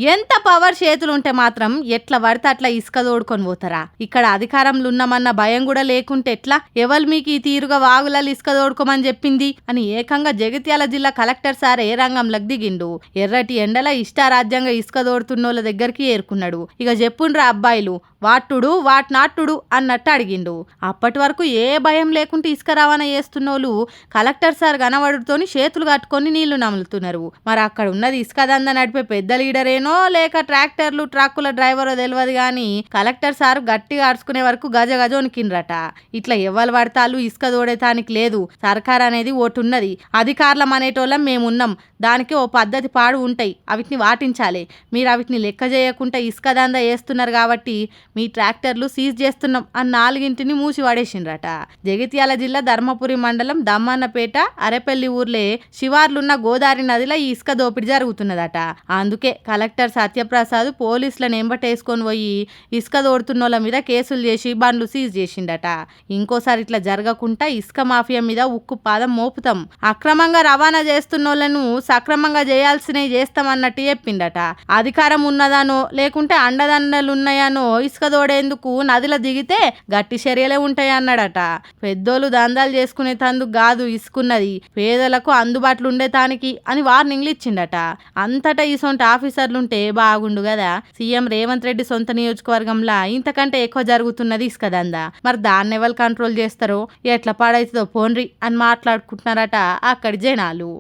ఎంత పవర్ చేతులుంటే మాత్రం ఎట్లా పడితే అట్లా ఇసుక తోడుకొని పోతారా? ఇక్కడ అధికారంలో ఉన్నామన్న భయం కూడా లేకుంటే ఎట్లా? ఎవరు మీకు ఈ తీరుగా వాగులలో ఇసుక తోడుకోమని చెప్పింది అని ఏకంగా జగిత్యాల జిల్లా కలెక్టర్ సార్ ఏ రంగంలోకి దిగిండు. ఎర్రటి ఎండల ఇష్టారాజ్యంగా ఇసుక తోడుతున్నోళ్ళ దగ్గరికి ఏరుకున్నాడు. ఇక చెప్పుండ్రా అబ్బాయిలు, వాటుడు వాట్ నాటుడు అన్నట్టు అడిగిండు. అప్పటి వరకు ఏ భయం లేకుంటే ఇసుక రవాణా చేస్తున్నోళ్ళు కలెక్టర్ సార్ కనబడుతోని చేతులు కట్టుకొని నీళ్లు నములుతున్నారు. మరి అక్కడ ఉన్నది ఇసుక దంద నడిపే పెద్ద లీడరేనో లేక ట్రాక్టర్లు ట్రక్కుల డ్రైవరో తెలియదు గాని కలెక్టర్ సార్ గట్టిగా అడుచుకునే వరకు గజ గజ వణికిండ్రట. ఇట్లా ఎవ్వరు పడతాలు ఇసుక తోడేతానికి లేదు. సర్కార్ అనేది ఓటున్నది, అధికారులం అనేటోళ్ళం మేమున్నాం. దానికి ఓ పద్ధతి పాడు ఉంటాయి, అవిటిని వాటించాలి. మీరు అవిటిని లెక్క చేయకుండా ఇసుక దంద వేస్తున్నారు కాబట్టి మీ ట్రాక్టర్లు సీజ్ చేస్తున్నాం అని 4 మూసి పడేసిండ్రట. జగిత్యాల జిల్లా ధర్మపురి మండలం దమ్మన్నపేట అరెపల్లి ఊర్లే శివార్లున్న గోదావరి నదిలో ఈ ఇసుక దోపిడీ జరుగుతున్నదట. అందుకే కలెక్టర్ సత్యప్రసాద్ పోలీసులను ఎంబటేసుకొని పోయి ఇసుక తోడుతున్నోళ్ళ మీద కేసులు చేసి బండ్లు సీజ్ చేసిండట. ఇంకోసారి ఇట్లా జరగకుండా ఇసుక మాఫియా మీద ఉక్కు పాదం మోపుతాం, అక్రమంగా రవాణా చేస్తున్నోళ్లను సక్రమంగా చేయాల్సినవి చేస్తామన్నట్టు చెప్పిండట. అధికారం ఉన్నదానో లేకుంటే అండదండలున్నాయనో ఇసుక తోడేందుకు నదిలో దిగితే గట్టి చర్యలే ఉంటాయి అన్నాడట. పెద్దోళ్ళు దందాలు చేసుకునే తందుకు కాదు ఇసుకున్నది, పేదలకు అందుబాటులో ఉండేతానికి అని వార్నింగ్లు ఇచ్చిండట. అంతటా ఇసొంటి ఆఫీసర్లుంటే బాగుండు కదా. సీఎం రేవంత్ రెడ్డి సొంత నియోజకవర్గంలో ఇంతకంటే ఎక్కువ జరుగుతున్నది ఇసుక దందా. మరి దాన్ని ఎవరు కంట్రోల్ చేస్తారో ఎట్లా పాడైతుందో పోన్రి అని మాట్లాడుకుంటున్నారట అక్కడి జనాలు.